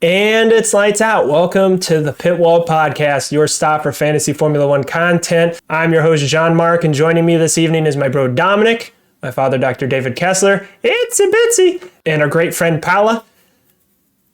And it's lights out. Welcome to the Pitwall podcast, your stop for fantasy Formula One content. I'm your host, Jeanmark, and joining me this evening is my bro, Dominick, my father, Dr. David Kessler, Itsy Bitsy, and our great friend, Paola.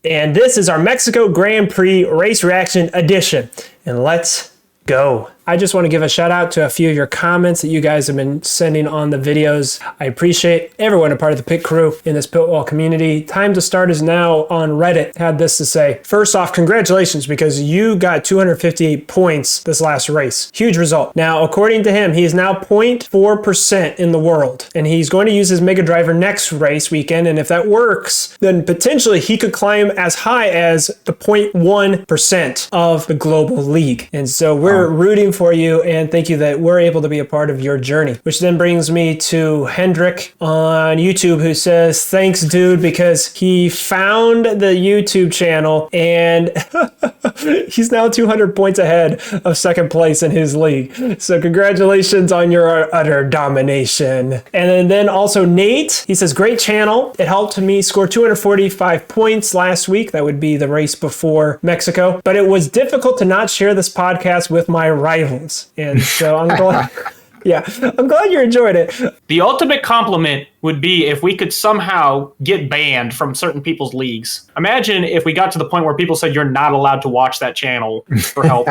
And this is our Mexico Grand Prix race reaction edition. And let's go. I just want to give a shout out to a few of your comments that you guys have been sending on the videos. I appreciate everyone a part of the pit crew in this Pitwall community. Time to Start is now on Reddit. Had this to say. First off, congratulations because you got 258 points this last race. Huge result. Now, according to him, he is now 0.4% in the world. And he's going to use his Mega Driver next race weekend. And if that works, then potentially he could climb as high as the 0.1% of the global league. And so we're rooting for you, and thank you that we're able to be a part of your journey. Which then brings me to Hendrick on YouTube, who says, thanks, dude, because he found the YouTube channel and he's now 200 points ahead of second place in his league. So congratulations on your utter domination. And then also Nate, he says, great channel. It helped me score 245 points last week. That would be the race before Mexico. But it was difficult to not share this podcast with my rivals. And so I'm glad, I'm glad you enjoyed it. The ultimate compliment would be if we could somehow get banned from certain people's leagues. Imagine if we got to the point where people said you're not allowed to watch that channel for help.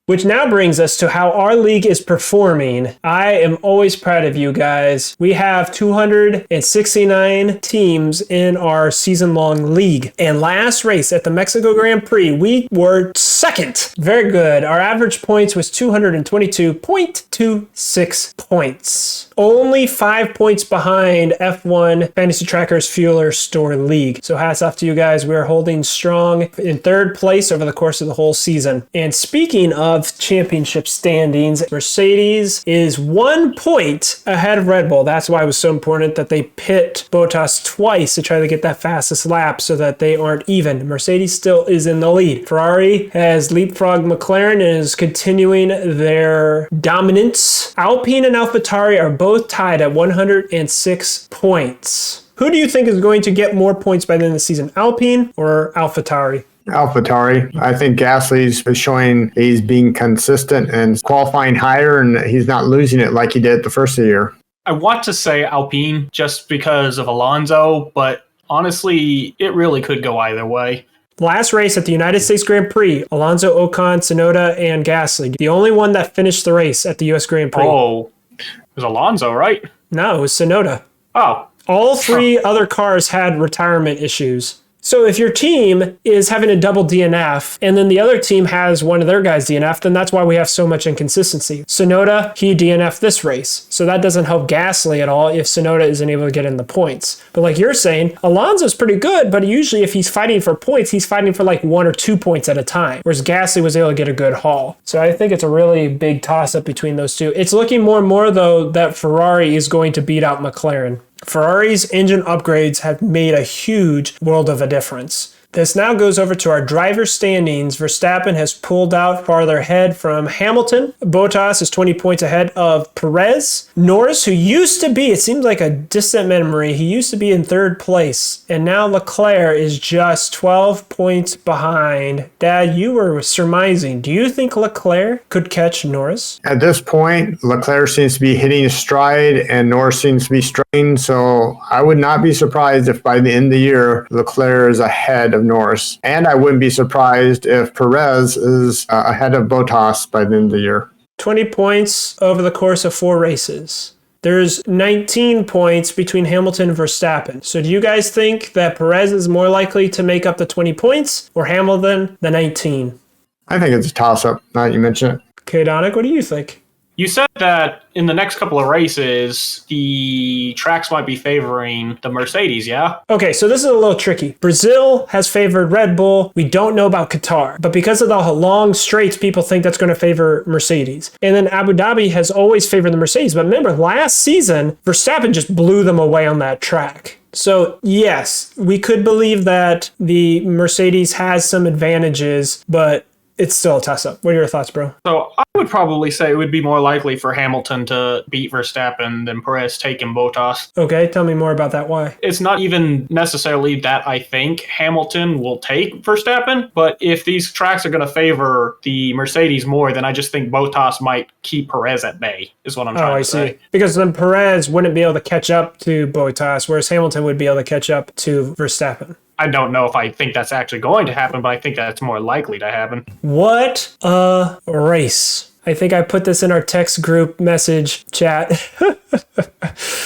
Which now brings us to how our league is performing. I am always proud of you guys. We have 269 teams in our season-long league. And last race at the Mexico Grand Prix, we were second. Very good. Our average points was 222.26 points. Only 5 points behind F1 Fantasy Trackers Fueler Store League. So hats off to you guys. We're holding strong in third place over the course of the whole season. And speaking of championship standings, Mercedes is 1 point ahead of Red Bull. That's why it was so important that they pit Bottas twice to try to get that fastest lap so that they aren't even. Mercedes still is in the lead. Ferrari has leapfrogged McLaren and is continuing their dominance. Alpine and AlphaTauri are both tied at 106 points. Who do you think is going to get more points by the end of the season, Alpine or AlphaTauri? AlphaTauri. I think Gasly's showing he's being consistent and qualifying higher, and he's not losing it like he did the first of the year. I want to say Alpine just because of Alonso, but honestly, it really could go either way. Last race at the United States Grand Prix, Alonso, Ocon, Tsunoda, and Gasly. The only one that finished the race at the U.S. Grand Prix. Oh, it was Alonso, right? No, it was Tsunoda. Oh. All three other cars had retirement issues. So if your team is having a double DNF and then the other team has one of their guys DNF, then that's why we have so much inconsistency. Tsunoda, he DNF'd this race. So that doesn't help Gasly at all if Tsunoda isn't able to get in the points. But like you're saying, Alonso's pretty good, but usually if he's fighting for points, he's fighting for like 1 or 2 points at a time, whereas Gasly was able to get a good haul. So I think it's a really big toss-up between those two. It's looking more and more, though, that Ferrari is going to beat out McLaren. Ferrari's engine upgrades have made a huge world of a difference. This now goes over to our driver standings. Verstappen has pulled out farther ahead from Hamilton. Bottas is 20 points ahead of Perez. Norris, who used to be, it seems like a distant memory, he used to be in third place. And now Leclerc is just 12 points behind. Dad, you were surmising. Do you think Leclerc could catch Norris? At this point, Leclerc seems to be hitting his stride and Norris seems to be struggling. So I would not be surprised if by the end of the year, Leclerc is ahead of Norris. And I wouldn't be surprised if Perez is ahead of Bottas by the end of the year. 20 points over the course of 4 races. There's 19 points between Hamilton and Verstappen. So do you guys think that Perez is more likely to make up the 20 points or Hamilton the 19? I think it's a toss-up, now that you mention it. Okay, Dominick, what do you think? You said that in the next couple of races, the tracks might be favoring the Mercedes, yeah? Okay, so this is a little tricky. Brazil has favored Red Bull. We don't know about Qatar. But because of the long straights, people think that's going to favor Mercedes. And then Abu Dhabi has always favored the Mercedes. But remember, last season, Verstappen just blew them away on that track. So yes, we could believe that the Mercedes has some advantages, but it's still a toss-up. What are your thoughts, bro? So I would probably say it would be more likely for Hamilton to beat Verstappen than Perez taking Bottas. Okay, tell me more about that. Why? It's not even necessarily that I think Hamilton will take Verstappen, but if these tracks are going to favor the Mercedes more, then I just think Bottas might keep Perez at bay, is what I'm trying to say. Because then Perez wouldn't be able to catch up to Bottas, whereas Hamilton would be able to catch up to Verstappen. I don't know if I think that's actually going to happen, but I think that's more likely to happen. What a race. I think I put this in our text group message chat.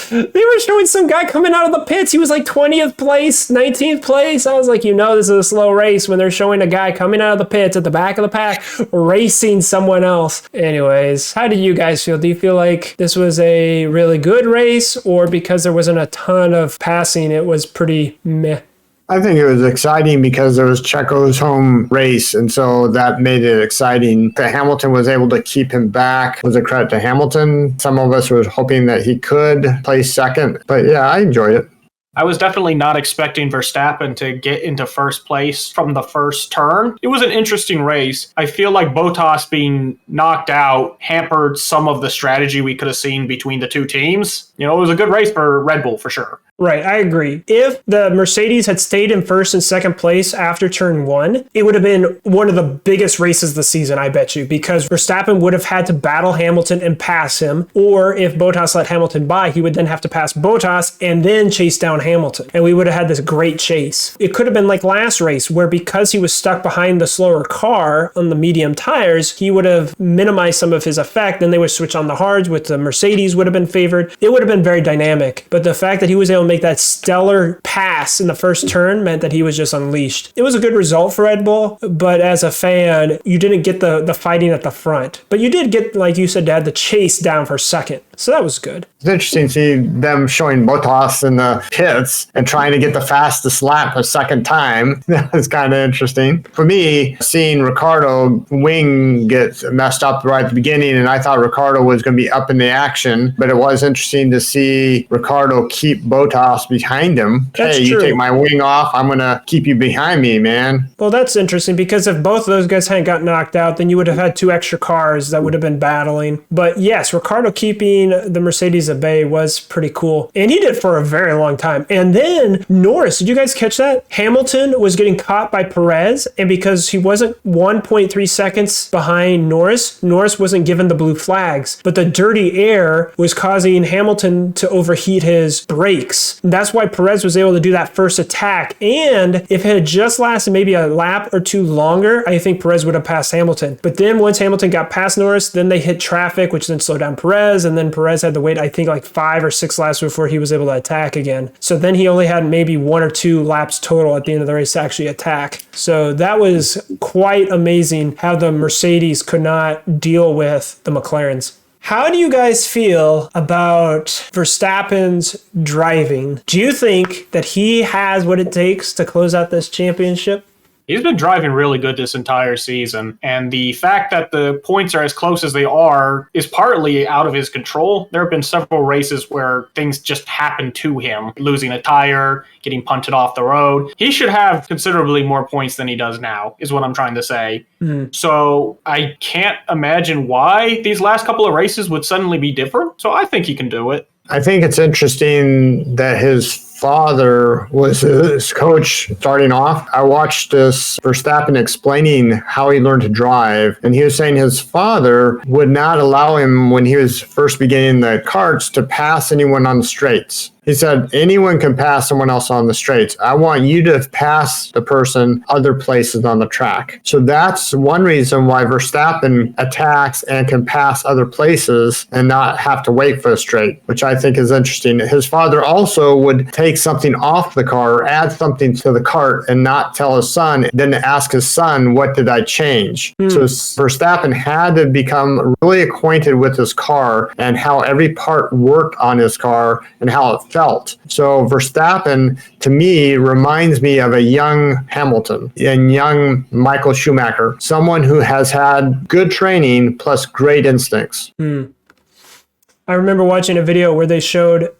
They were showing some guy coming out of the pits. He was like 20th place, 19th place. I was like, this is a slow race when they're showing a guy coming out of the pits at the back of the pack racing someone else. Anyways, how do you guys feel? Do you feel like this was a really good race, or because there wasn't a ton of passing, it was pretty meh? I think it was exciting because it was Checo's home race, and so that made it exciting. That Hamilton was able to keep him back was a credit to Hamilton. Some of us were hoping that he could place second, but yeah, I enjoyed it. I was definitely not expecting Verstappen to get into first place from the first turn. It was an interesting race. I feel like Bottas being knocked out hampered some of the strategy we could have seen between the two teams. It was a good race for Red Bull for sure. Right, I agree. If the Mercedes had stayed in first and second place after turn 1, it would have been one of the biggest races of the season, I bet you, because Verstappen would have had to battle Hamilton and pass him, or if Bottas let Hamilton by, he would then have to pass Bottas and then chase down Hamilton, and we would have had this great chase. It could have been like last race, where because he was stuck behind the slower car on the medium tires, he would have minimized some of his effect, then they would switch on the hards, with the Mercedes would have been favored. It would have been very dynamic, but the fact that he was able to make that stellar pass in the first turn meant that he was just unleashed. It was a good result for Red Bull, but as a fan, you didn't get the fighting at the front. But you did get, like you said, Dad, the chase down for second. So that was good. It's interesting to see them showing Bottas in the pits and trying to get the fastest lap a second time. That was kind of interesting. For me, seeing Ricciardo wing get messed up right at the beginning, and I thought Ricciardo was going to be up in the action, but it was interesting to see Ricciardo keep Bottas behind him. That's hey, true. You take my wing off, I'm going to keep you behind me, man. Well, that's interesting, because if both of those guys hadn't got knocked out, then you would have had two extra cars that would have been battling. But yes, Ricciardo keeping the Mercedes at bay was pretty cool. And he did for a very long time. And then Norris, did you guys catch that? Hamilton was getting caught by Perez, and because he wasn't 1.3 seconds behind Norris wasn't given the blue flags. But the dirty air was causing Hamilton to overheat his brakes. That's why Perez was able to do that first attack. And if it had just lasted maybe a lap or two longer, I think Perez would have passed Hamilton. But then once Hamilton got past Norris, then they hit traffic, which then slowed down Perez, and then Perez had to wait, I think, like 5 or 6 laps before he was able to attack again. So then he only had maybe 1 or 2 laps total at the end of the race to actually attack. So that was quite amazing how the Mercedes could not deal with the McLarens. How do you guys feel about Verstappen's driving? Do you think that he has what it takes to close out this championship? He's been driving really good this entire season, and the fact that the points are as close as they are is partly out of his control. There have been several races where things just happen to him, losing a tire, getting punted off the road. He should have considerably more points than he does now, is what I'm trying to say. So I can't imagine why these last couple of races would suddenly be different. So I think he can do it. I think it's interesting that his father was his coach starting off. I watched this Verstappen explaining how he learned to drive, and he was saying his father would not allow him, when he was first beginning the karts, to pass anyone on the straights. He said, anyone can pass someone else on the straights. I want you to pass the person other places on the track. So that's one reason why Verstappen attacks and can pass other places and not have to wait for a straight, which I think is interesting. His father also would take something off the car or add something to the kart and not tell his son, then ask his son, what did I change? So Verstappen had to become really acquainted with his car and how every part worked on his car and how it felt. So Verstappen, to me, reminds me of a young Hamilton and young Michael Schumacher, someone who has had good training plus great instincts. I remember watching a video where they showed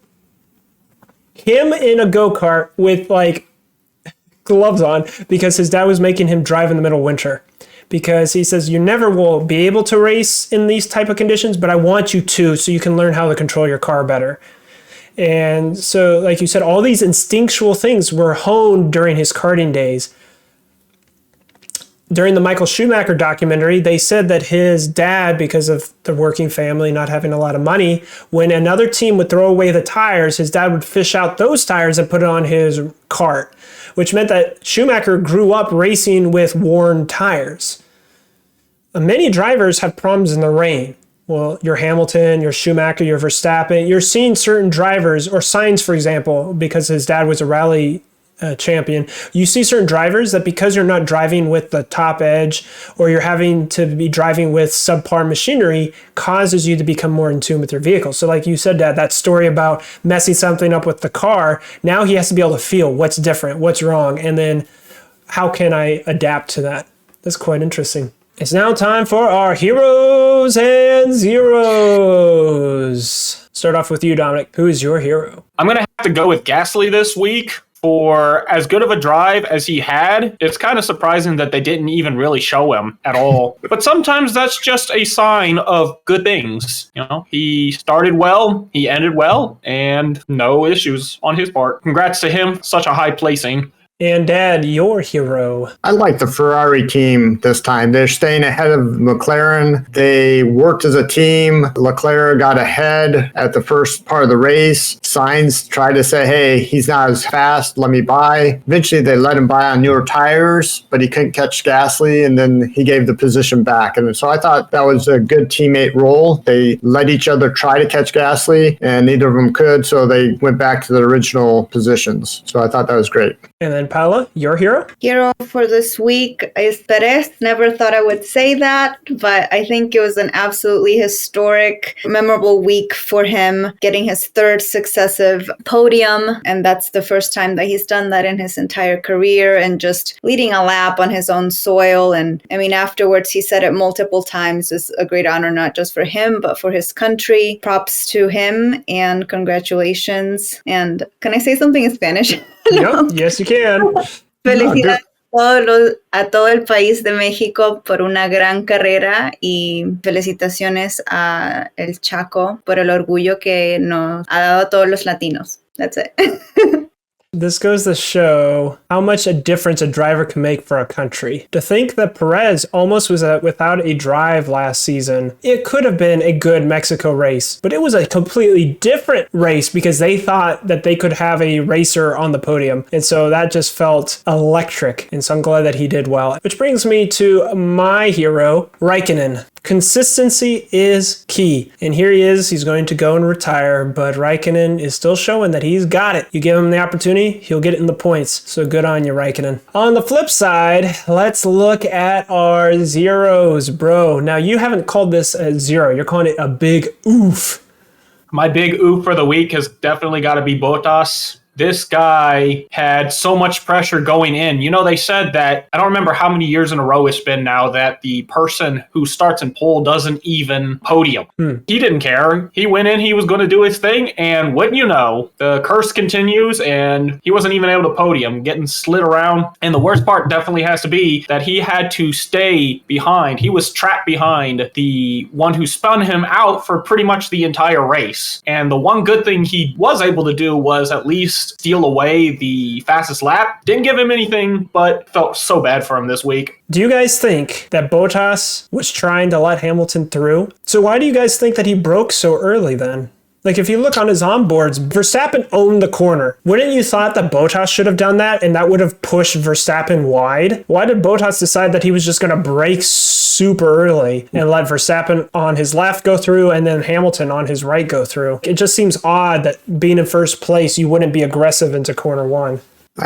him in a go-kart with like gloves on because his dad was making him drive in the middle of winter. because he says you never will be able to race in these type of conditions, but I want you to so you can learn how to control your car better. And so, like you said, all these instinctual things were honed during his karting days. During the Michael Schumacher documentary, they said that his dad, because of the working family not having a lot of money, when another team would throw away the tires, his dad would fish out those tires and put it on his kart, which meant that Schumacher grew up racing with worn tires. Many drivers have problems in the rain. Well, your Hamilton, your Schumacher, your Verstappen, you're seeing certain drivers, or Sainz, for example, because his dad was a rally champion. You see certain drivers that because you're not driving with the top edge, or you're having to be driving with subpar machinery, causes you to become more in tune with your vehicle. So like you said, Dad, that story about messing something up with the car, now he has to be able to feel what's different, what's wrong, and then how can I adapt to that? That's quite interesting. It's now time for our heroes and zeros. Start off with you, Dominic. Who is your hero? I'm going to have to go with Gasly this week. For as good of a drive as he had, it's kind of surprising that they didn't even really show him at all. But sometimes that's just a sign of good things. You know, he started well, he ended well, and no issues on his part. Congrats to him, such a high placing. And Dad, your hero. I like the Ferrari team this time. They're staying ahead of McLaren. They worked as a team. Leclerc got ahead at the first part of the race. Sainz tried to say, hey, he's not as fast, let me by. Eventually, they let him by on newer tires, but he couldn't catch Gasly, and then he gave the position back. And so I thought that was a good teammate role. They let each other try to catch Gasly, and neither of them could, so they went back to their original positions. So I thought that was great. And then Paola, your hero? Hero for this week is Perez. Never thought I would say that, but I think it was an absolutely historic, memorable week for him, getting his third successive podium. And that's the first time that he's done that in his entire career, and just leading a lap on his own soil. And I mean, afterwards, he said it multiple times. It's a great honor, not just for him, but for his country. Props to him and congratulations. And can I say something in Spanish? Yep, yes, you can. Felicidades a todo el país de México por una gran carrera, y felicitaciones a El Chaco por el orgullo que nos ha dado a todos los latinos. That's it. This goes to show how much a difference a driver can make for a country. To think that Perez almost was without a drive last season, it could have been a good Mexico race, but it was a completely different race because they thought that they could have a racer on the podium. And so that just felt electric. And so I'm glad that he did well. Which brings me to my hero, Raikkonen. Consistency is key. And here he is. He's going to go and retire, but Raikkonen is still showing that he's got it. You give him the opportunity, he'll get it in the points. So good on you, Raikkonen. On the flip side, let's look at our zeros, bro. Now, you haven't called this a zero. You're calling it a big oof. My big oof for the week has definitely got to be Bottas. This guy had so much pressure going in. You know, they said that, I don't remember how many years in a row it's been now, that the person who starts in pole doesn't even podium. He didn't care. He went in, he was going to do his thing, and wouldn't you know, the curse continues, and he wasn't even able to podium, getting slid around. And the worst part definitely has to be that he had to stay behind. He was trapped behind the one who spun him out for pretty much the entire race. And the one good thing he was able to do was at least steal away the fastest lap. Didn't give him anything, but felt so bad for him this week. Do you guys think that Bottas was trying to let Hamilton through? So why do you guys think that he broke so early then? Like, if you look on his onboards, Verstappen owned the corner. Wouldn't you thought that Bottas should have done that, and that would have pushed Verstappen wide? Why did Bottas decide that he was just going to brake super early and let Verstappen on his left go through and then Hamilton on his right go through? It just seems odd that being in first place, you wouldn't be aggressive into corner one.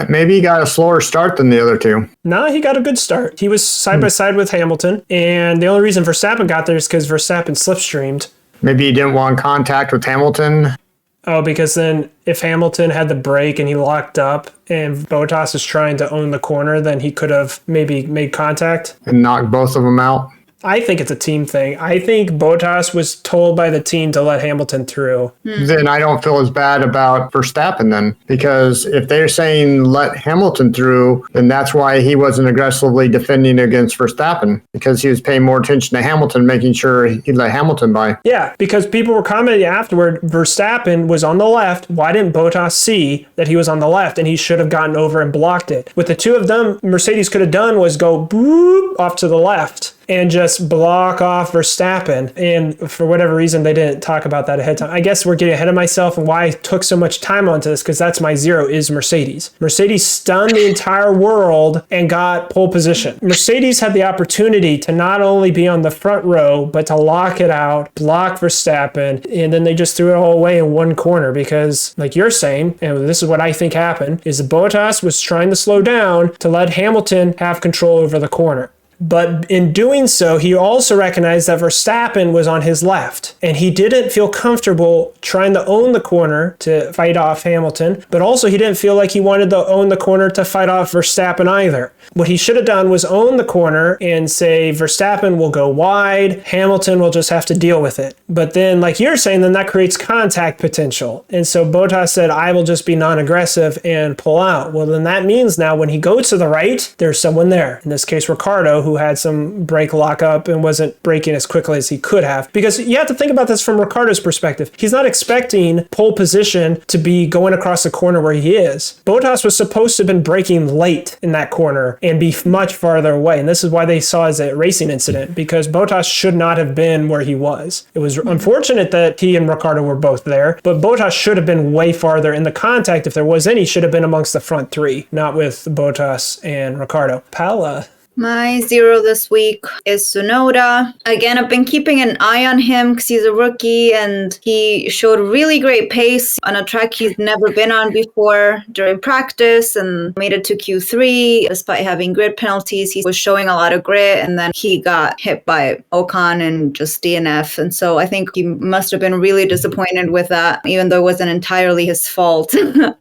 Maybe he got a slower start than the other two. No, he got a good start. He was side by side with Hamilton, and the only reason Verstappen got there is because Verstappen slipstreamed. Maybe he didn't want contact with Hamilton. Oh, because then if Hamilton had the brake and he locked up and Bottas is trying to own the corner, then he could have maybe made contact. And knocked both of them out. I think it's a team thing. I think Bottas was told by the team to let Hamilton through. Then I don't feel as bad about Verstappen then, because if they're saying let Hamilton through, then that's why he wasn't aggressively defending against Verstappen, because he was paying more attention to Hamilton, making sure he let Hamilton by. Yeah, because people were commenting afterward, Verstappen was on the left. Why didn't Bottas see that he was on the left? And he should have gotten over and blocked it. What the two of them, Mercedes could have done was go boop off to the left and just block off Verstappen. And for whatever reason, they didn't talk about that ahead of time. I guess we're getting ahead of myself and why I took so much time onto this, because that's my zero, is Mercedes. Mercedes stunned the entire world and got pole position. Mercedes had the opportunity to not only be on the front row, but to lock it out, block Verstappen, and then they just threw it all away in one corner because, like you're saying, and this is what I think happened, is that Bottas was trying to slow down to let Hamilton have control over the corner. But in doing so, he also recognized that Verstappen was on his left, and he didn't feel comfortable trying to own the corner to fight off Hamilton, but also he didn't feel like he wanted to own the corner to fight off Verstappen either. What he should have done was own the corner and say Verstappen will go wide, Hamilton will just have to deal with it. But then, like you're saying, then that creates contact potential. And so Bottas said, I will just be non-aggressive and pull out. Well, then that means now when he goes to the right, there's someone there. In this case, Ricciardo, who had some brake lockup and wasn't braking as quickly as he could have. Because you have to think about this from Ricciardo's perspective. He's not expecting pole position to be going across the corner where he is. Bottas was supposed to have been braking late in that corner and be much farther away. And this is why they saw as a racing incident, because Bottas should not have been where he was. It was unfortunate that he and Ricciardo were both there, but Bottas should have been way farther, and the contact, if there was any, should have been amongst the front three, not with Bottas and Ricciardo. Paola. My zero this week is Tsunoda. Again, I've been keeping an eye on him because he's a rookie and he showed really great pace on a track he's never been on before during practice and made it to Q3 despite having grid penalties. He was showing a lot of grit, and then he got hit by Ocon and just DNF. And so I think he must have been really disappointed with that, even though it wasn't entirely his fault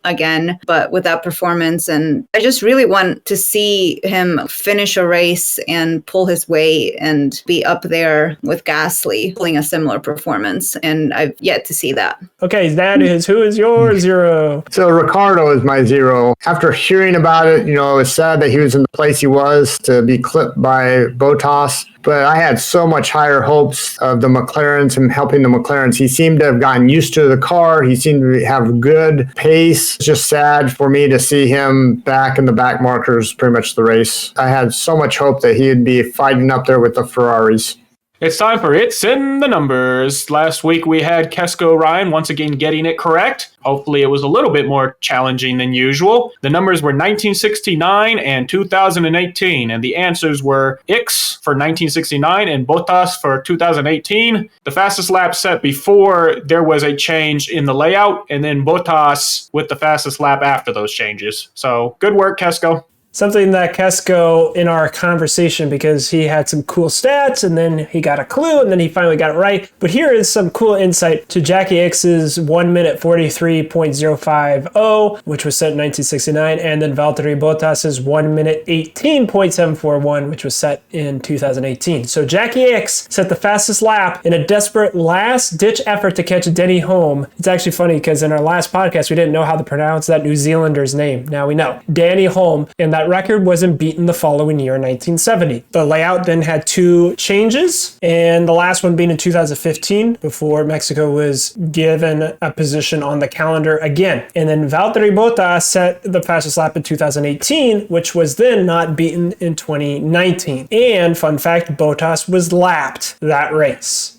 again, but with that performance. And I just really want to see him finish a race and pull his weight and be up there with Gasly pulling a similar performance, and I've yet to see that. Okay, that is, who is your zero? So Ricciardo is my zero. After hearing about it, it was sad that he was in the place he was to be clipped by Bottas. But I had so much higher hopes of the McLarens and helping the McLarens. He seemed to have gotten used to the car. He seemed to have good pace. It's just sad for me to see him back in the back markers pretty much the race. I had so much hope that he'd be fighting up there with the Ferraris. It's time for It's in the Numbers. Last week we had Kesko Ryan once again getting it correct. Hopefully it was a little bit more challenging than usual. The numbers were 1969 and 2018, and the answers were Ix for 1969 and Bottas for 2018. The fastest lap set before there was a change in the layout, and then Bottas with the fastest lap after those changes. So good work, Kesko. Something that Kesko in our conversation, because he had some cool stats and then he got a clue and then he finally got it right. But here is some cool insight to Jackie X's 1 minute 43.050, which was set in 1969, and then Valtteri Bottas's 1 minute 18.741, which was set in 2018. So Jackie X set the fastest lap in a desperate last-ditch effort to catch Denny Hulme. It's actually funny because in our last podcast, we didn't know how to pronounce that New Zealander's name. Now we know. Danny Hulme, and that record wasn't beaten the following year in 1970. The layout then had two changes, and the last one being in 2015 before Mexico was given a position on the calendar again. And then Valtteri Bottas set the fastest lap in 2018, which was then not beaten in 2019. And fun fact, Bottas was lapped that race.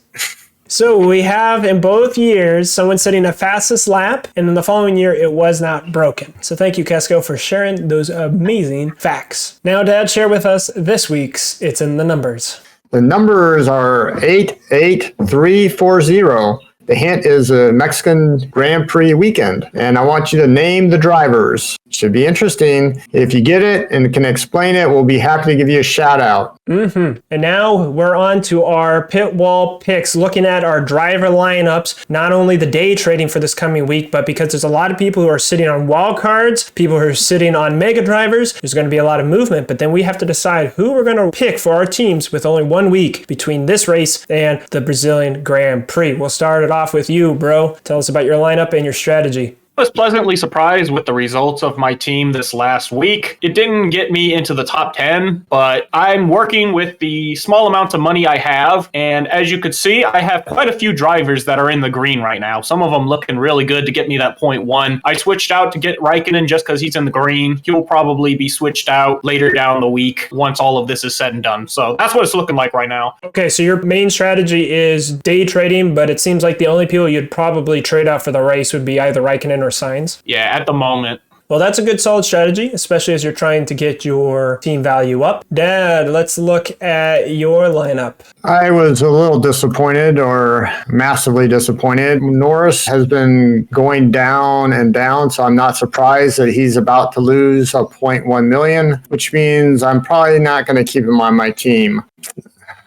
So we have in both years someone setting a fastest lap, and in the following year it was not broken. So thank you, Kesko, for sharing those amazing facts. Now, Dad, share with us this week's It's in the Numbers. The numbers are 88340. The hint is a Mexican Grand Prix weekend, and I want you to name the drivers. Should be interesting. If you get it and can explain it, we'll be happy to give you a shout out. And now we're on to our pit wall picks, looking at our driver lineups, not only the day trading for this coming week, but because there's a lot of people who are sitting on wild cards, people who are sitting on mega drivers, there's going to be a lot of movement, but then we have to decide who we're going to pick for our teams with only 1 week between this race and the Brazilian Grand Prix. We'll start it off with you, bro. Tell us about your lineup and your strategy. I was pleasantly surprised with the results of my team this last week. It didn't get me into the top 10, but I'm working with the small amounts of money I have. And as you could see, I have quite a few drivers that are in the green right now. Some of them looking really good to get me that 0.1. I switched out to get Raikkonen just because he's in the green. He will probably be switched out later down the week once all of this is said and done. So that's what it's looking like right now. Okay, so your main strategy is day trading, but it seems like the only people you'd probably trade out for the race would be either Raikkonen or Signs. Yeah, at the moment. Well, that's a good solid strategy, especially as you're trying to get your team value up. Dad, let's look at your lineup. I was a little disappointed, or massively disappointed. Norris has been going down and down, so I'm not surprised that he's about to lose a 0.1 million, which means I'm probably not going to keep him on my team.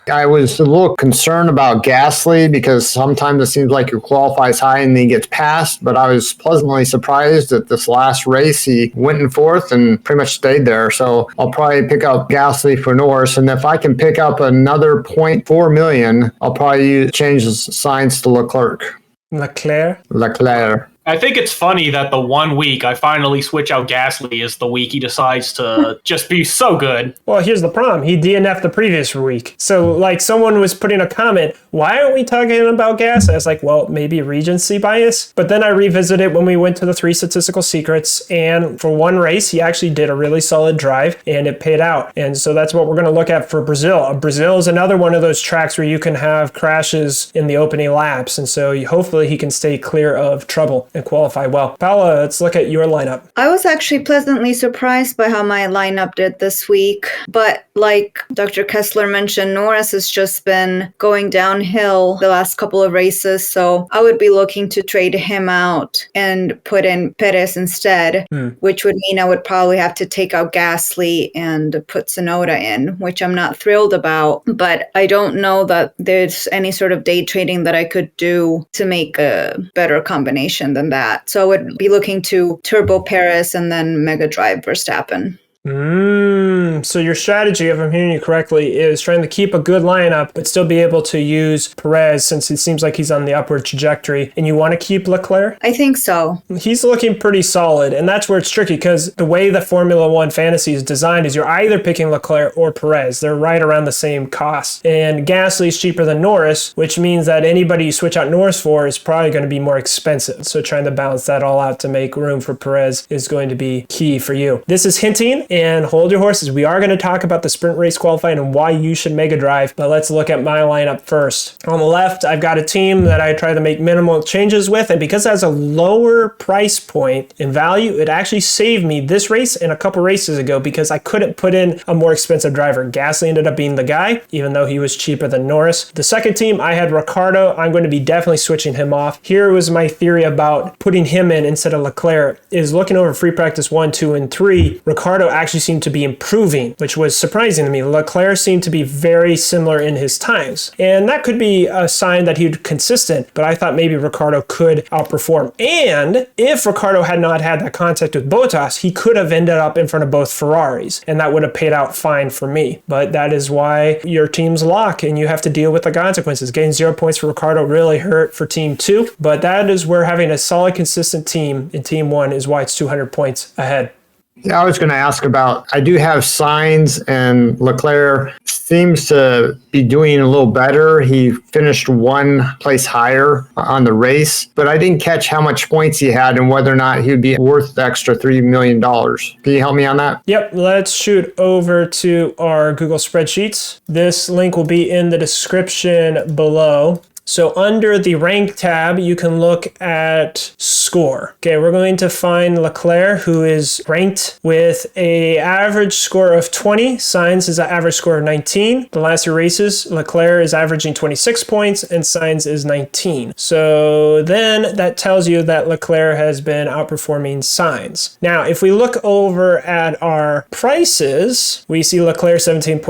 I was a little concerned about Gasly because sometimes it seems like he qualifies high and then he gets passed, but I was pleasantly surprised that this last race he went in fourth and pretty much stayed there. So I'll probably pick up Gasly for Norris, and if I can pick up another 0.4 million, I'll probably change the signs to Leclerc. Leclerc. I think it's funny that the 1 week I finally switch out Gasly is the week he decides to just be so good. Well, here's the problem. He DNF'd the previous week. So, like, someone was putting a comment, why aren't we talking about gas? I was like, well, maybe recency bias. But then I revisited when we went to the 3 statistical secrets, and for one race, he actually did a really solid drive, and it paid out. And so that's what we're going to look at for Brazil. Brazil is another one of those tracks where you can have crashes in the opening laps, and so hopefully he can stay clear of trouble and qualify well. Paola, let's look at your lineup. I was actually pleasantly surprised by how my lineup did this week, but like Dr. Kessler mentioned, Norris has just been going downhill the last couple of races, so I would be looking to trade him out and put in Perez instead, which would mean I would probably have to take out Gasly and put Tsunoda in, which I'm not thrilled about, but I don't know that there's any sort of day trading that I could do to make a better combination than that. So I would be looking to Turbo Perez and then Mega Drive Verstappen. So your strategy, if I'm hearing you correctly, is trying to keep a good lineup, but still be able to use Perez since it seems like he's on the upward trajectory. And you want to keep Leclerc? I think so. He's looking pretty solid. And that's where it's tricky because the way the Formula One fantasy is designed is you're either picking Leclerc or Perez. They're right around the same cost. And Gasly is cheaper than Norris, which means that anybody you switch out Norris for is probably going to be more expensive. So trying to balance that all out to make room for Perez is going to be key for you. This is hinting. And hold your horses. We are going to talk about the sprint race qualifying and why you should mega drive, but let's look at my lineup first. On the left, I've got a team that I try to make minimal changes with, and because it has a lower price point in value, it actually saved me this race and a couple races ago because I couldn't put in a more expensive driver. Gasly ended up being the guy, even though he was cheaper than Norris. The second team, I had Ricciardo. I'm going to be definitely switching him off. Here was my theory about putting him in instead of Leclerc, is looking over free practice 1, 2, and 3, Ricciardo actually seemed to be improving, which was surprising to me. Leclerc seemed to be very similar in his times, and that could be a sign that he'd consistent, but I thought maybe Ricciardo could outperform. And if Ricciardo had not had that contact with Bottas, he could have ended up in front of both Ferraris, and that would have paid out fine for me. But that is why your team's lock, and you have to deal with the consequences. Getting 0 points for Ricciardo really hurt for Team 2, but that is where having a solid, consistent team in Team 1 is why it's 200 points ahead. Yeah, I was going to ask about, I do have Sainz, and Leclerc seems to be doing a little better. He finished 1 place higher on the race, but I didn't catch how much points he had and whether or not he'd be worth the extra $3 million. Can you help me on that? Yep, let's shoot over to our Google spreadsheets. This link will be in the description below. So under the rank tab, you can look at score. Okay, we're going to find Leclerc, who is ranked with a average score of 20. Sainz is an average score of 19. The last 3 races, Leclerc is averaging 26 points and Sainz is 19. So then that tells you that Leclerc has been outperforming Sainz. Now, if we look over at our prices, we see Leclerc 17.6,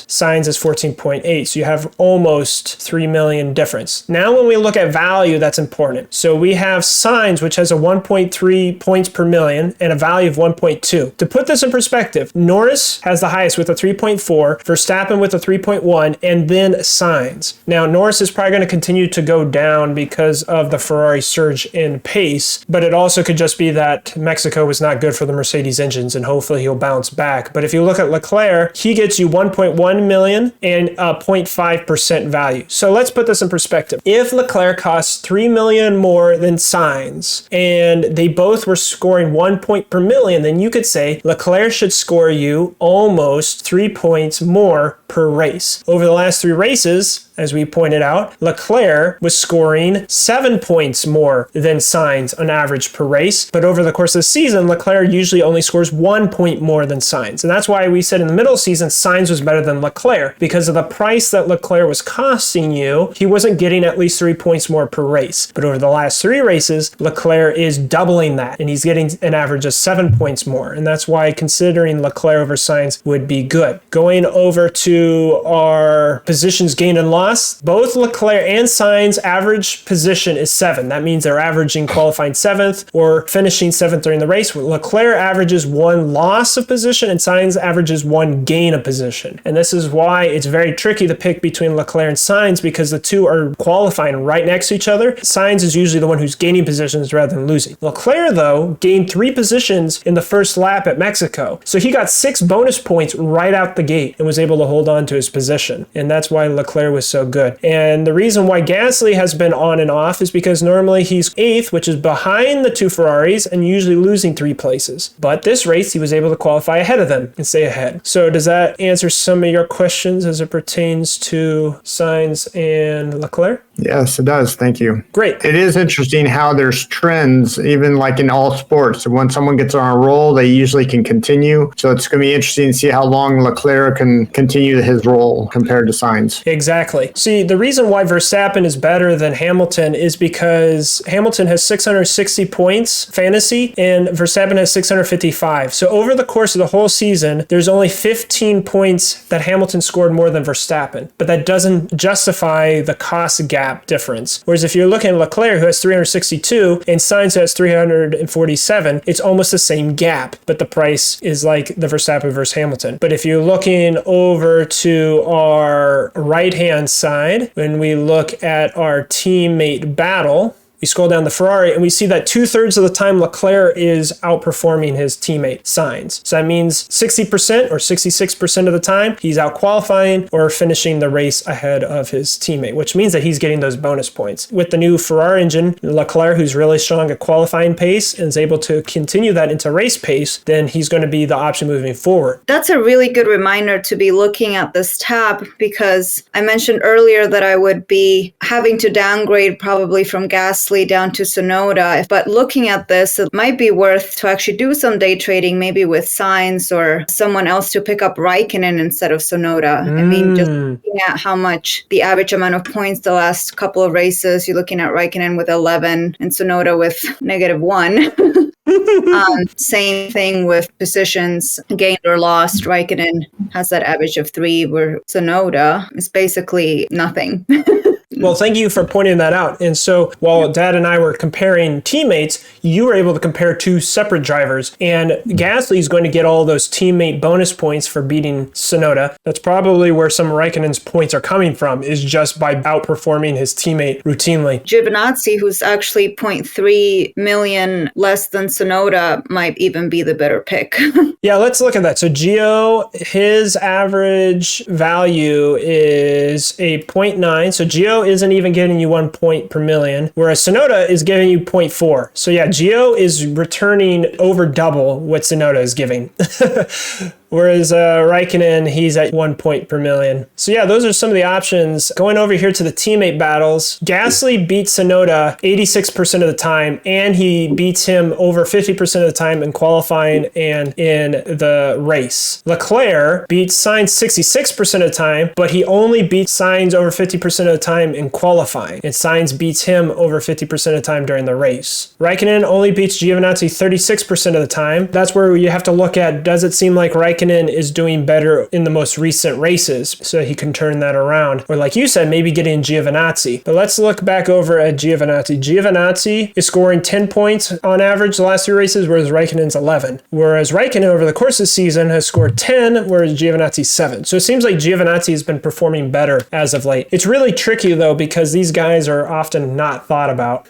Sainz is 14.8. So you have almost 3 million difference. Now, when we look at value, that's important. So we have Sainz, which has a 1.3 points per million and a value of 1.2. To put this in perspective, Norris has the highest with a 3.4, Verstappen with a 3.1, and then Sainz. Now, Norris is probably going to continue to go down because of the Ferrari surge in pace, but it also could just be that Mexico was not good for the Mercedes engines and hopefully he'll bounce back. But if you look at Leclerc, he gets you 1.1 million and a 0.5% value. So let's put this in perspective. If Leclerc costs 3 million more than Sainz and they both were scoring 1 point per million, then you could say Leclerc should score you almost 3 points more per race. Over the last 3 races, as we pointed out, Leclerc was scoring 7 points more than Sainz on average per race. But over the course of the season, Leclerc usually only scores 1 point more than Sainz. And that's why we said in the middle of the season, Sainz was better than Leclerc. Because of the price that Leclerc was costing you, he wasn't getting at least 3 points more per race. But over the last 3 races, Leclerc is doubling that. And he's getting an average of 7 points more. And that's why considering Leclerc over Sainz would be good. Going over to our positions gained and lost, both Leclerc and Sainz average position is 7. That means they're averaging qualifying 7th or finishing 7th during the race. Leclerc averages 1 loss of position and Sainz averages 1 gain of position. And this is why it's very tricky to pick between Leclerc and Sainz because the two are qualifying right next to each other. Sainz is usually the one who's gaining positions rather than losing. Leclerc, though, gained 3 positions in the first lap at Mexico. So he got 6 bonus points right out the gate and was able to hold on to his position. And that's why Leclerc was so good. And the reason why Gasly has been on and off is because normally he's 8th, which is behind the 2 Ferraris and usually losing 3 places. But this race, he was able to qualify ahead of them and stay ahead. So does that answer some of your questions as it pertains to Sainz and Leclerc? Yes, it does. Thank you. Great. It is interesting how there's trends, even like in all sports. When someone gets on a roll, they usually can continue. So it's going to be interesting to see how long Leclerc can continue his role compared to Sainz. Exactly. See, the reason why Verstappen is better than Hamilton is because Hamilton has 660 points fantasy and Verstappen has 655. So over the course of the whole season, there's only 15 points that Hamilton scored more than Verstappen. But that doesn't justify the cost gap difference. Whereas if you're looking at Leclerc, who has 362, and Sainz has 347, it's almost the same gap, but the price is like the Verstappen versus Hamilton. But if you're looking over to our right-hand side, when we look at our teammate battle, we scroll down the Ferrari and we see that 2/3 of the time Leclerc is outperforming his teammate Sainz. So that means 60% or 66% of the time he's out qualifying or finishing the race ahead of his teammate, which means that he's getting those bonus points. With the new Ferrari engine, Leclerc, who's really strong at qualifying pace and is able to continue that into race pace, then he's going to be the option moving forward. That's a really good reminder to be looking at this tab because I mentioned earlier that I would be having to downgrade probably from Gasly down to Tsunoda. But looking at this, it might be worth to actually do some day trading, maybe with Sainz or someone else to pick up Raikkonen instead of Tsunoda. I mean, just looking at how much the average amount of points the last couple of races, you're looking at Raikkonen with 11 and Tsunoda with -1. Same thing with positions gained or lost. Raikkonen has that average of 3, where Tsunoda is basically nothing. Well, thank you for pointing that out. And so while Dad and I were comparing teammates, you were able to compare 2 separate drivers. And Gasly is going to get all those teammate bonus points for beating Tsunoda. That's probably where some of Raikkonen's points are coming from, is just by outperforming his teammate routinely. Giovinazzi, who's actually 0.3 million less than Tsunoda, might even be the better pick. Yeah, let's look at that. So Gio, his average value is a 0.9. So Gio isn't even getting you 1 point per million, whereas Tsunoda is giving you 0.4. So yeah, Gio is returning over double what Tsunoda is giving. whereas Raikkonen, he's at 1 point per million. So Raikkonen, he's at 1 point per million. So yeah, those are some of the options. Going over here to the teammate battles, Gasly beats Tsunoda 86% of the time, and he beats him over 50% of the time in qualifying and in the race. Leclerc beats Sainz 66% of the time, but he only beats Sainz over 50% of the time in qualifying, and Sainz beats him over 50% of the time during the race. Raikkonen only beats Giovinazzi 36% of the time. That's where you have to look at, does it seem like Raikkonen is doing better in the most recent races so he can turn that around? Or like you said, maybe getting Giovinazzi. But let's look back over at Giovinazzi. Giovinazzi is scoring 10 points on average the last 3 races, whereas Raikkonen's 11. Whereas Raikkonen over the course of the season has scored 10, whereas Giovinazzi's 7. So it seems like Giovinazzi has been performing better as of late. It's really tricky though, because these guys are often not thought about.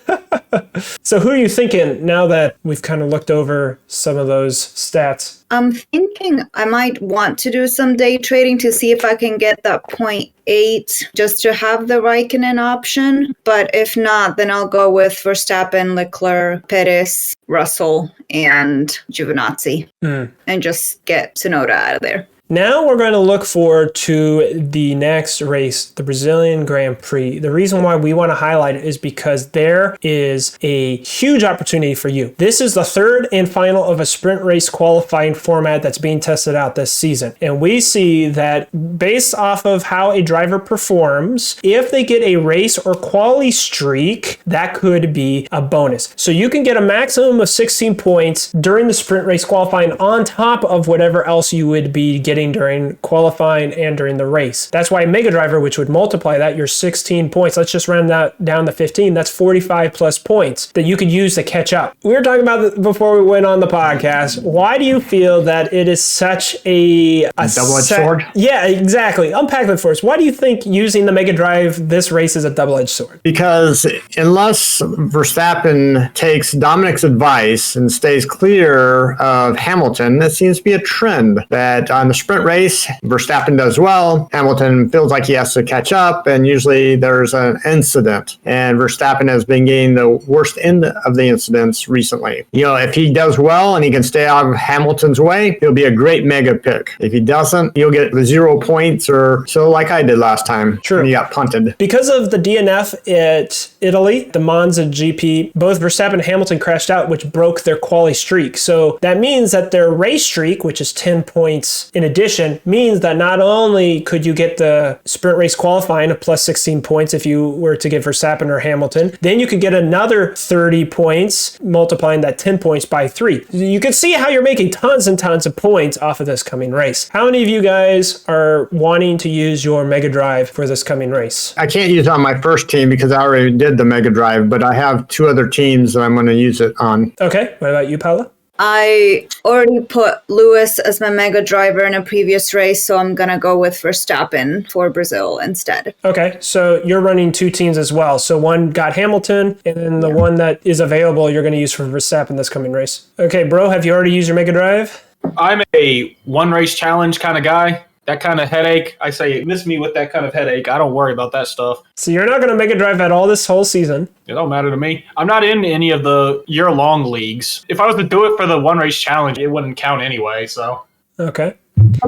So who are you thinking now that we've kind of looked over some of those stats? I'm thinking I might want to do some day trading to see if I can get that 0.8 just to have the Raikkonen option. But if not, then I'll go with Verstappen, Leclerc, Perez, Russell, and Giovinazzi and just get Tsunoda out of there. Now we're going to look forward to the next race, the Brazilian Grand Prix. The reason why we want to highlight it is because there is a huge opportunity for you. This is the third and final of a sprint race qualifying format that's being tested out this season. And we see that based off of how a driver performs, if they get a race or quali streak, that could be a bonus. So you can get a maximum of 16 points during the sprint race qualifying on top of whatever else you would be getting during qualifying and during the race. That's why Mega Driver, which would multiply that, your 16 points, let's just round that down to 15, that's 45 plus points that you could use to catch up. We were talking about it before we went on the podcast. Why do you feel that it is such a double-edged sword? Yeah, exactly. Unpack that for us. Why do you think using the Mega Drive, this race is a double-edged sword? Because unless Verstappen takes Dominick's advice and stays clear of Hamilton, that seems to be a trend that on the sprint race, Verstappen does well. Hamilton feels like he has to catch up, and usually there's an incident. And Verstappen has been getting the worst end of the incidents recently. You know, if he does well and he can stay out of Hamilton's way, he'll be a great mega pick. If he doesn't, he'll get the 0 points or so, like I did last time. True. When he got punted. Because of the DNF at Italy, the Monza GP, both Verstappen and Hamilton crashed out, which broke their quali streak. So that means that their race streak, which is 10 points in addition, means that not only could you get the sprint race qualifying of plus 16 points if you were to get Verstappen or Hamilton, then you could get another 30 points, multiplying that 10 points by 3. You can see how you're making tons and tons of points off of this coming race. How many of you guys are wanting to use your Mega Drive for this coming race? I can't use it on my first team because I already did the Mega Drive, but I have 2 other teams that I'm going to use it on. Okay. What about you, Paola? I already put Lewis as my Mega Driver in a previous race, so I'm going to go with Verstappen for Brazil instead. Okay, so you're running 2 teams as well. So one got Hamilton, and then the one that is available you're going to use for Verstappen this coming race. Okay, bro, have you already used your Mega Drive? I'm a one race challenge kind of guy. That kind of headache, I say, miss me with that kind of headache. I don't worry about that stuff. So you're not going to Mega Drive at all this whole season? It don't matter to me. I'm not in any of the year-long leagues. If I was to do it for the one race challenge, it wouldn't count anyway, so. Okay.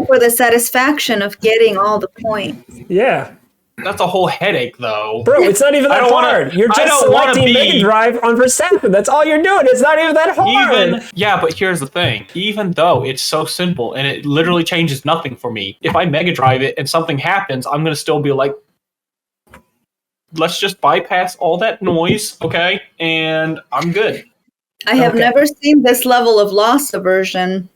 For the satisfaction of getting all the points. Yeah. That's a whole headache, though. Bro, it's not even that hard. You're just selecting Mega Drive on Verstappen. That's all you're doing. It's not even that hard. Yeah, but here's the thing. Even though it's so simple and it literally changes nothing for me, if I Mega Drive it and something happens, I'm going to still be like, let's just bypass all that noise, okay? And I'm good. I have never seen this level of loss aversion.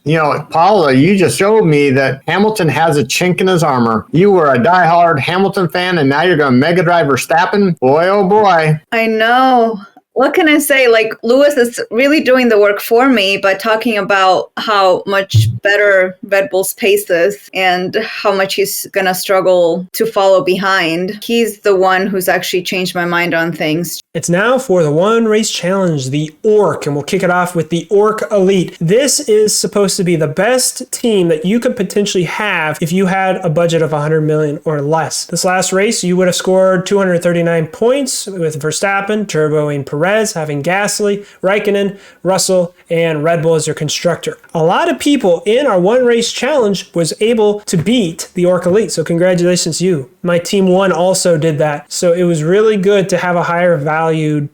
You know, Paola, you just showed me that Hamilton has a chink in his armor. You were a diehard Hamilton fan, and now you're going to Mega Drive Verstappen? Boy, oh boy. I know. What can I say? Like, Lewis is really doing the work for me by talking about how much better Red Bull's pace is and how much he's going to struggle to follow behind. He's the one who's actually changed my mind on things. It's now for the One Race Challenge, the ORC, and we'll kick it off with the ORC Elite. This is supposed to be the best team that you could potentially have if you had a budget of 100 million or less. This last race, you would have scored 239 points with Verstappen, Turbo, and Perez, having Gasly, Raikkonen, Russell, and Red Bull as your constructor. A lot of people in our One Race Challenge was able to beat the ORC Elite, so congratulations to you. My Team 1 also did that, so it was really good to have a higher valued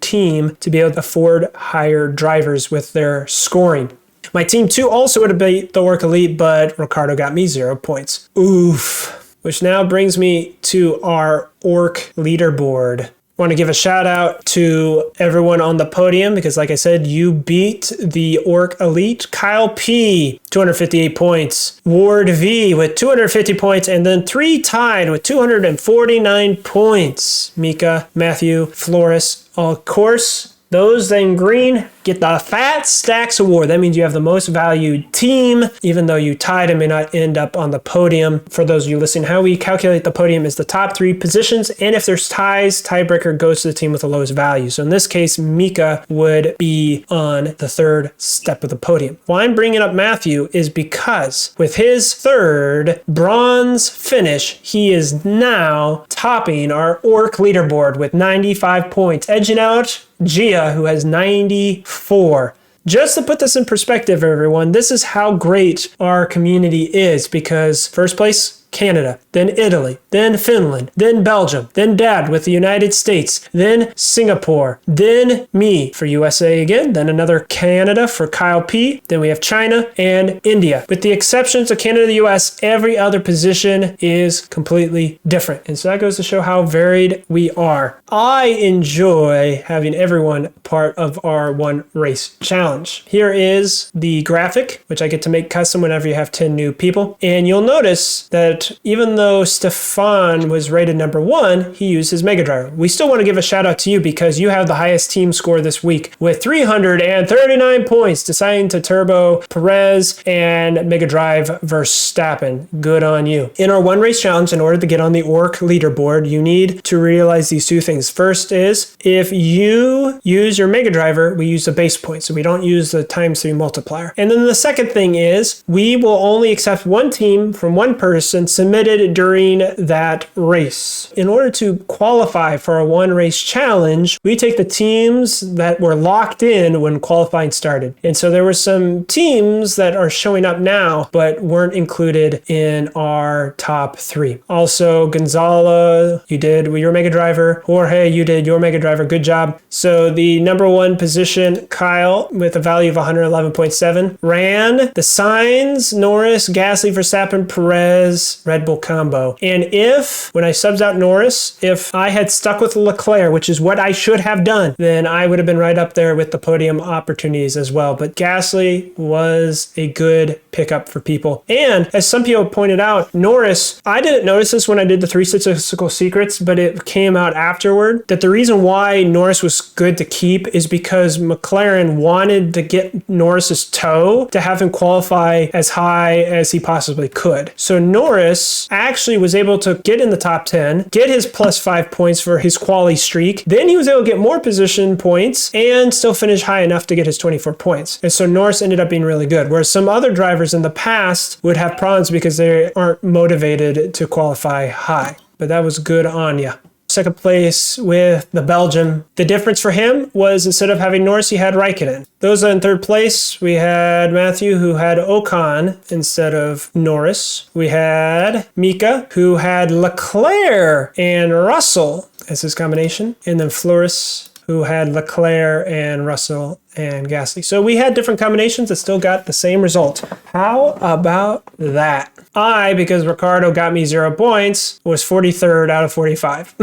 team to be able to afford higher drivers with their scoring. My Team 2 also would have beat the ORC Elite, but Ricardo got me 0 points. Oof. Which now brings me to our ORC Leaderboard. I want to give a shout out to everyone on the podium because, like I said, you beat the ORC Elite. Kyle P, 258 points. Ward V with 250 points, and then 3 tied with 249 points. Mika, Matthew, Flores. Of course, those in green get the Fat Stacks Award. That means you have the most valued team, even though you tied and may not end up on the podium. For those of you listening, how we calculate the podium is the top 3 positions, and if there's ties, tiebreaker goes to the team with the lowest value. So in this case, Mika would be on the 3rd step of the podium. Why I'm bringing up Matthew is because with his 3rd bronze finish, he is now topping our ORC leaderboard with 95 points, edging out Gia, who has 94. Just to put this in perspective, everyone, this is how great our community is because first place, Canada, then Italy, then Finland, then Belgium, then Dad with the United States, then Singapore, then me for USA again, then another Canada for Kyle P, then we have China and India. With the exceptions of Canada and the US, every other position is completely different. And so that goes to show how varied we are. I enjoy having everyone part of our One Race Challenge. Here is the graphic, which I get to make custom whenever you have 10 new people. And you'll notice that even though Stefan was rated number 1, he used his Mega Driver. We still want to give a shout out to you because you have the highest team score this week with 339 points, deciding to Turbo Perez and Mega Drive Verstappen. Good on you. In our One Race Challenge, in order to get on the ORC leaderboard, you need to realize these 2 things. First is if you use your Mega Driver, we use the base point, so we don't use the ×3 multiplier. And then the second thing is we will only accept 1 team from 1 person submitted during that race. In order to qualify for a One Race Challenge, we take the teams that were locked in when qualifying started. And so there were some teams that are showing up now, but weren't included in our top 3. Also, Gonzalo, you did your Mega Driver. Jorge, you did your Mega Driver. Good job. So the number 1 position, Kyle, with a value of 111.7, ran the Sainz, Norris, Gasly, Verstappen, Perez, Red Bull combo. And if, when I subs out Norris, if I had stuck with Leclerc, which is what I should have done, then I would have been right up there with the podium opportunities as well. But Gasly was a good pickup for people. And as some people pointed out, Norris, I didn't notice this when I did the 3 statistical secrets, but it came out afterward that the reason why Norris was good to keep is because McLaren wanted to get Norris's toe to have him qualify as high as he possibly could. So Norris actually was able to get in the top 10, get his +5 points for his quali streak. Then he was able to get more position points and still finish high enough to get his 24 points. And so Norris ended up being really good. Whereas some other drivers in the past would have problems because they aren't motivated to qualify high. But that was good on ya. Second place with the Belgium. The difference for him was instead of having Norris, he had Raikkonen. Those in 3rd place, we had Matthew, who had Ocon instead of Norris. We had Mika, who had Leclerc and Russell as his combination. And then Flores, who had Leclerc and Russell and Gasly. So we had different combinations that still got the same result. How about that? I, because Ricardo got me 0 points, was 43rd out of 45.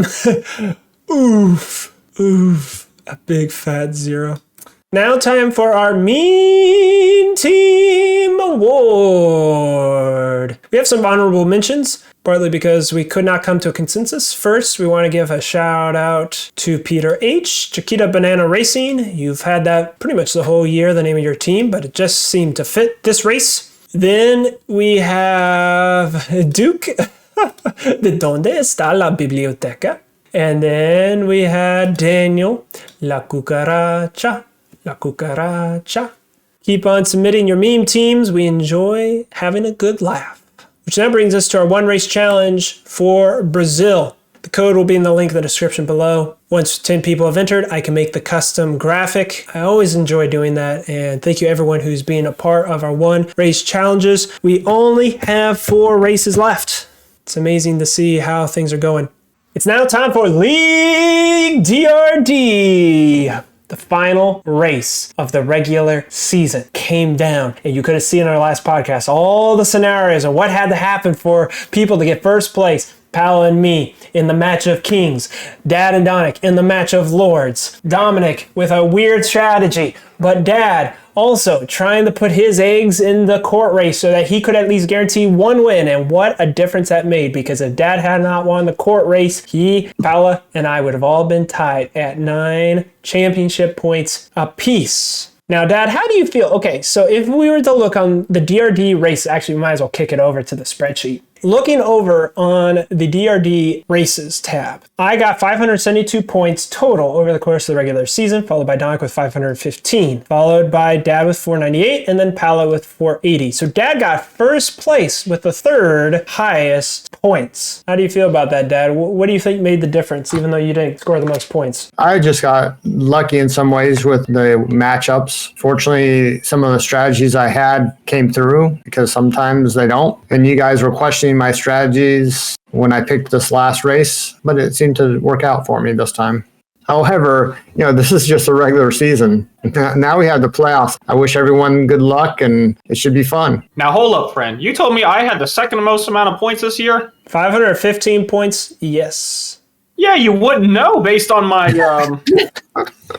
Oof, a big fat 0. Now time for our Mean Team Award. We have some honorable mentions, partly because we could not come to a consensus. First, we want to give a shout out to Peter H. Chiquita Banana Racing. You've had that pretty much the whole year, the name of your team, but it just seemed to fit this race. Then we have Duke. ¿De dónde está la biblioteca? And then we had Daniel, La cucaracha. La cucaracha. Keep on submitting your meme teams. We enjoy having a good laugh. Which now brings us to our one race challenge for Brazil. The code will be in the link in the description below. Once 10 people have entered, I can make the custom graphic. I always enjoy doing that, and thank you everyone who's been a part of our one race challenges. We only have 4 races left. It's amazing to see how things are going. It's now time for League DRD. The final race of the regular season came down, and you could have seen in our last podcast all the scenarios and what had to happen for people to get first place. Paola and me in the match of kings, Dad and Dominick in the match of lords, Dominick with a weird strategy, but Dad also trying to put his eggs in the court race so that he could at least guarantee 1 win. And what a difference that made, because if Dad had not won the court race, Paola, and I would have all been tied at 9 championship points apiece. Now, Dad, how do you feel? Okay, so if we were to look on the DRD race, actually, we might as well kick it over to the spreadsheet. Looking over on the DRD races tab, I got 572 points total over the course of the regular season, followed by Dominick with 515, followed by Dad with 498, and then Paola with 480. So Dad got first place with the 3rd highest points. How do you feel about that, Dad? What do you think made the difference, even though you didn't score the most points? I just got lucky in some ways with the matchups. Fortunately, some of the strategies I had came through, because sometimes they don't. And you guys were questioning my strategies when I picked this last race, but it seemed to work out for me this time. However, this is just a regular season. Now we have the playoffs. I wish everyone good luck, and it should be fun. Now, hold up, friend. You told me I had the second most amount of points this year? 515 points, yes. Yeah, you wouldn't know based on my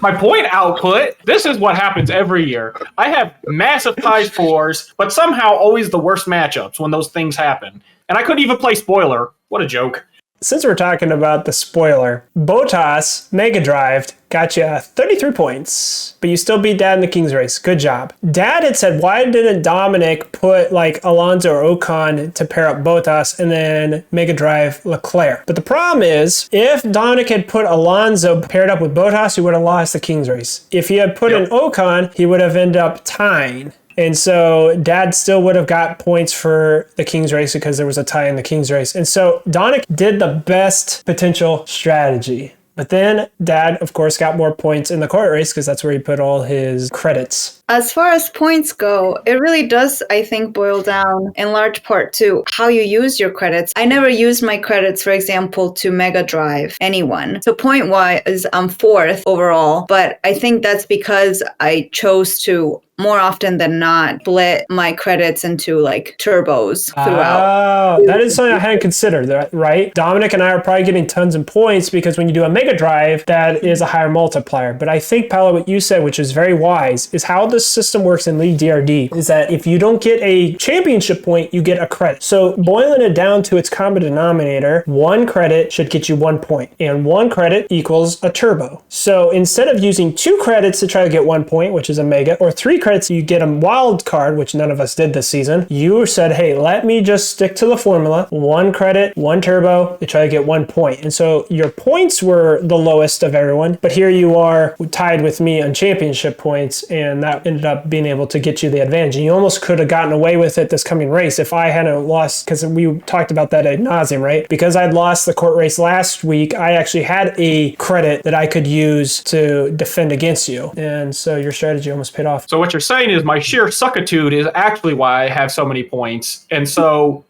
my point output. This is what happens every year. I have massive tie scores, but somehow always the worst matchups when those things happen. And I couldn't even play spoiler. What a joke. Since we're talking about the spoiler, Bottas Mega Drive got you 33 points, but you still beat Dad in the King's race. Good job. Dad had said, why didn't Dominick put Alonso or Ocon to pair up Bottas and then Mega Drive Leclerc? But the problem is, if Dominick had put Alonso paired up with Bottas, he would have lost the King's race. If he had put in Ocon, he would have ended up tying. And so Dad still would have got points for the King's race because there was a tie in the King's race. And so Dominick did the best potential strategy. But then Dad, of course, got more points in the court race because that's where he put all his credits. As far as points go, it really does, I think, boil down in large part to how you use your credits. I never used my credits, for example, to Mega Drive anyone. So point-wise, I'm 4th overall, but I think that's because I chose to more often than not split my credits into turbos throughout. Oh, that is something I hadn't considered, right? Dominick and I are probably getting tons of points because when you do a Mega Drive, that is a higher multiplier. But I think, Paola, what you said, which is very wise, is how this system works in League DRD, is that if you don't get a championship point, you get a credit. So boiling it down to its common denominator, 1 credit should get you 1 point, and 1 credit equals a turbo. So instead of using 2 credits to try to get 1 point, which is a mega, or 3 credits, you get a wild card, which none of us did this season. You said, hey, let me just stick to the formula. 1 credit, 1 turbo, to try to get 1 point. And so your points were the lowest of everyone, but here you are tied with me on championship points, and that ended up being able to get you the advantage. And you almost could have gotten away with it this coming race if I hadn't lost, because we talked about that ad nauseum, right? Because I'd lost the court race last week, I actually had a credit that I could use to defend against you. And so your strategy almost paid off. So what you're saying is my sheer suckitude is actually why I have so many points. And so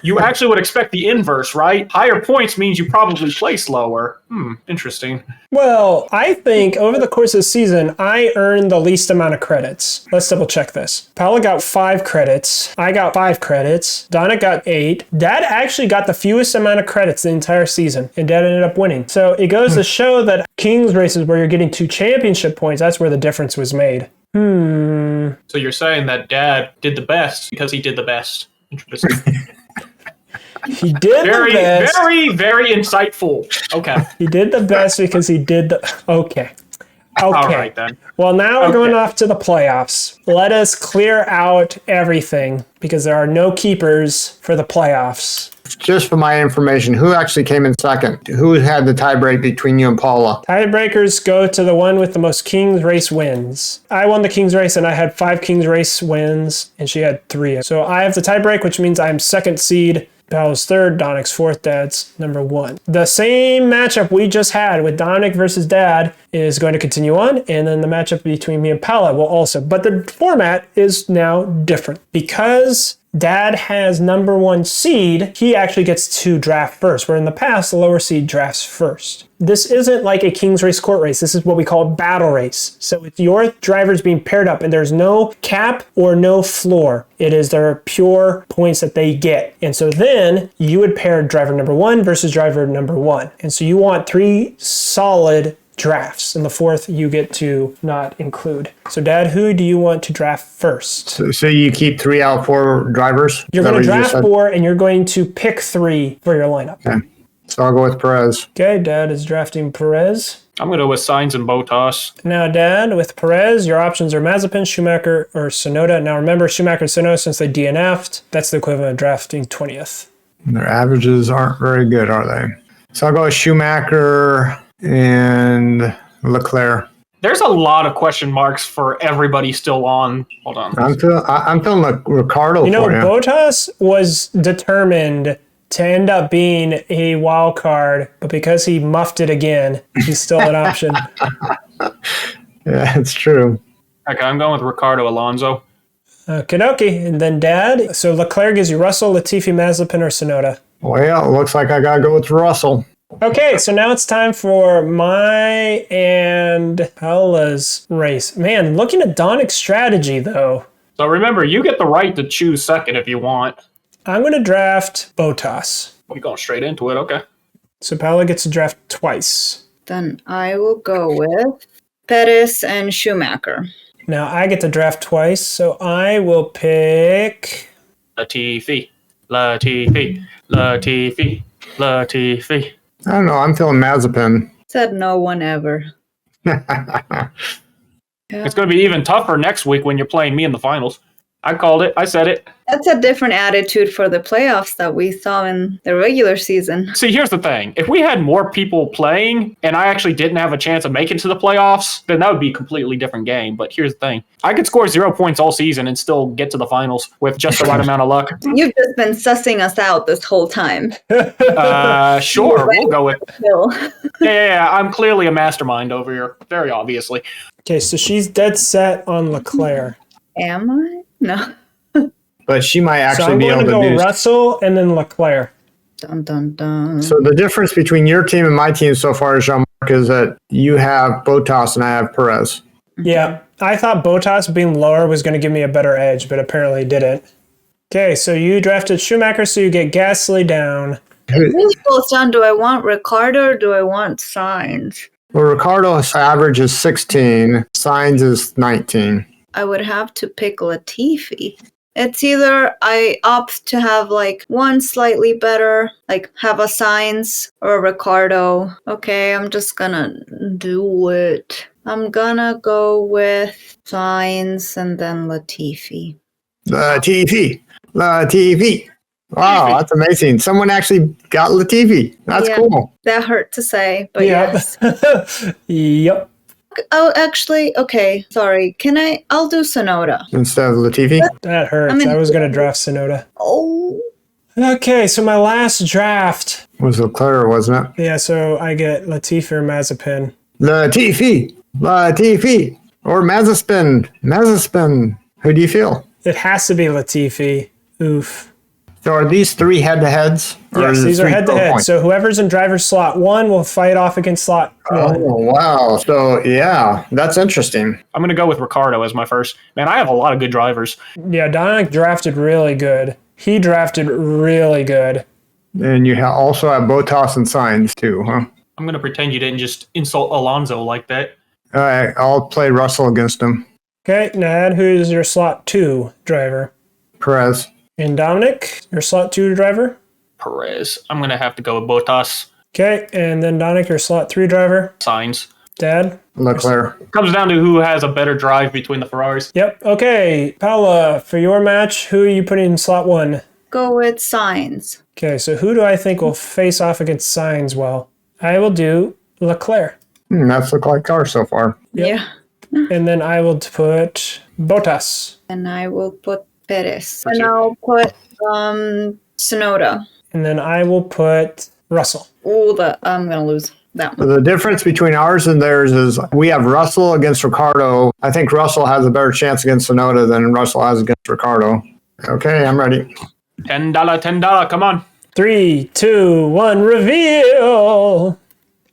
you actually would expect the inverse, right? Higher points means you probably place lower. Interesting. Well, I think over the course of the season, I earned the least amount of credits. Let's double check this. Paola got 5 credits. I got 5 credits. Donna got 8. Dad actually got the fewest amount of credits the entire season, and Dad ended up winning. So it goes to show that King's races where you're getting 2 championship points, that's where the difference was made. So you're saying that Dad did the best because he did the best. Interesting. He did the best. Very insightful. Okay. He did the best because he did the... Okay. All right, then. Well, now we're going off to the playoffs. Let us clear out everything because there are no keepers for the playoffs. just for my information, who actually came in second? Who had the tiebreak between you and Paula? Tiebreakers go to the one with the most King's Race wins. I won the King's Race and I had 5 King's Race wins and she had 3. So I have the tiebreak, which means I'm second seed. Paola's third, Dominick's fourth, Dad's number 1. The same matchup we just had with Dominick versus Dad is going to continue on, and then the matchup between me and Paola will also. But the format is now different. Because Dad has number 1 seed, he actually gets to draft first, where in the past, the lower seed drafts first. This isn't like a King's Race court race. This is what we call a battle race. So it's your drivers being paired up, and there's no cap or no floor. It is their pure points that they get. And so then you would pair driver number 1 versus driver number 1. And so you want 3 solid drafts, and the 4th you get to not include. So Dad, who do you want to draft first? So you keep 3 out of 4 drivers? You're going to draft 4, and you're going to pick 3 for your lineup. Okay. So I'll go with Perez. Okay, Dad is drafting Perez. I'm going to go with Sainz and Bottas. Now, Dad, with Perez, your options are Mazepin, Schumacher, or Tsunoda. Now, remember, Schumacher and Tsunoda, since they DNF'd, that's the equivalent of drafting 20th. Their averages aren't very good, are they? So I'll go with Schumacher and Leclerc. There's a lot of question marks for everybody still on. Hold on. I'm feeling like Ricardo. You know, for you. Bottas was determined to end up being a wild card, but because he muffed it again, he's still an option. Yeah, it's true. Okay, I'm going with Ricardo Alonso. Okie, and then Dad. So Leclerc gives you Russell, Latifi, Mazepin, or Tsunoda. Well, it looks like I got to go with Russell. Okay, so now it's time for my and Paola's race. Man, looking at Dominick's strategy, though. So remember, you get the right to choose second if you want. I'm going to draft Bottas. We're going straight into it, okay. So Paola gets to draft twice. Then I will go with Perez and Schumacher. Now I get to draft twice, so I will pick... Latifi. I don't know. I'm feeling Mazepin. Said no one ever. It's going to be even tougher next week when you're playing me in the finals. I called it. I said it. That's a different attitude for the playoffs that we saw in the regular season. See, here's the thing. If we had more people playing and I actually didn't have a chance of making to the playoffs, then that would be a completely different game. But here's the thing. I could score 0 points all season and still get to the finals with just the right amount of luck. You've just been sussing us out this whole time. Sure, we'll go with Bill. Yeah, I'm clearly a mastermind over here. Very obviously. Okay, so she's dead set on Leclerc. Am I? No. But she might So actually I'm be going able to to go do. Russell and then Leclerc. Dun, dun, dun. So the difference between your team and my team so far, Jeanmark, is that you have Bottas and I have Perez. Yeah, I thought Bottas being lower was going to give me a better edge, but apparently didn't. Okay, so you drafted Schumacher, so you get Gasly down. It really goes down, do I want Ricardo or do I want Sainz? Well, Ricardo's average is 16. Sainz is 19. I would have to pick Latifi. It's either I opt to have like one slightly better, like have a Sainz or a Ricardo. Okay, I'm just gonna do it. I'm gonna go with Sainz and then Latifi. Latifi. Wow, that's amazing. Someone actually got Latifi. That's cool. That hurt to say, but yes. Yep. Oh, actually, okay. Sorry. I'll do Tsunoda. Instead of Latifi? That hurts. I was going to draft Tsunoda. Oh. Okay, so my last draft. Was Leclerc, wasn't it? Yeah, so I get Latifi or Mazepin. Latifi. Or Mazepin. Who do you feel? It has to be Latifi. Oof. So are these 3 head-to-heads? Yes, these are head-to-head. So whoever's in driver's slot 1 will fight off against slot 1. Oh, wow. So, yeah, that's interesting. I'm going to go with Ricardo as my first. Man, I have a lot of good drivers. Yeah, Dominick drafted really good. He drafted really good. And you also have Bottas and Sainz, too, huh? I'm going to pretend you didn't just insult Alonso like that. All right, I'll play Russell against him. Okay, Nad, who's your slot 2 driver? Perez. And Dominick, your slot 2 driver? Perez. I'm going to have to go with Bottas. Okay, and then Dominick, your slot 3 driver? Sainz. Dad? Leclerc. Comes down to who has a better drive between the Ferraris. Yep. Okay, Paola, for your match, who are you putting in slot 1? go with Sainz. Okay, so who do I think will face off against Sainz well? I will do Leclerc. That's looked like car so far. Yep. Yeah. And then I will put Bottas. And I will put Perez. That's And it. I'll put Sonoda. And then I will put Russell. Oh, I'm going to lose that one. The difference between ours and theirs is we have Russell against Ricardo. I think Russell has a better chance against Sonoda than Russell has against Ricardo. Okay, I'm ready. $10, come on. 3, 2, 1, reveal!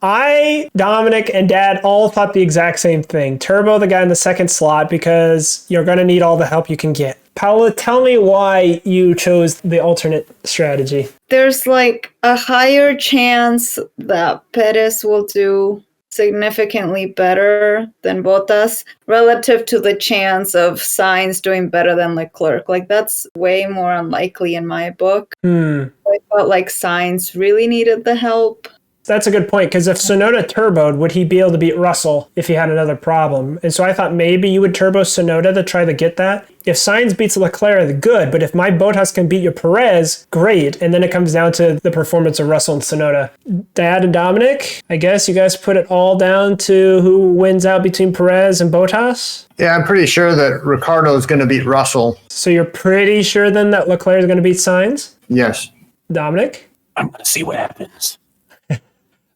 I, Dominic, and Dad all thought the exact same thing. Turbo, the guy in the second slot, because you're going to need all the help you can get. Paola, tell me why you chose the alternate strategy. There's like a higher chance that Perez will do significantly better than Bottas relative to the chance of Sainz doing better than Leclerc. Like, that's way more unlikely in my book. I felt like Sainz really needed the help. That's a good point, because if Sonoda turboed, would he be able to beat Russell if he had another problem? And so I thought maybe you would turbo Sonoda to try to get that. If Sainz beats Leclerc, good, but if my Bottas can beat your Perez, great. And then it comes down to the performance of Russell and Sonoda. Dad and Dominic, I guess you guys put it all down to who wins out between Perez and Bottas? Yeah, I'm pretty sure that Ricardo is going to beat Russell. So you're pretty sure then that Leclerc is going to beat Sainz? Yes. Dominic? I'm going to see what happens.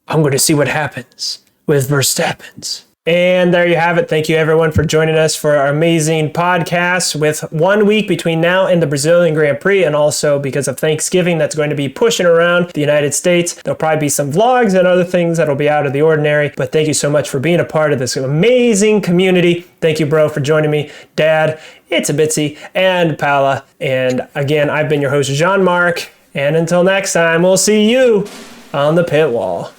I'm going to see what happens with Verstappen's. And there you have it. Thank you, everyone, for joining us for our amazing podcast with 1 week between now and the Brazilian Grand Prix. And also because of Thanksgiving, that's going to be pushing around the United States. There'll probably be some vlogs and other things that'll be out of the ordinary. But thank you so much for being a part of this amazing community. Thank you, bro, for joining me. Dad, it's a Bitsy, and Paola. And again, I've been your host, Jeanmark. And until next time, we'll see you on the pit wall.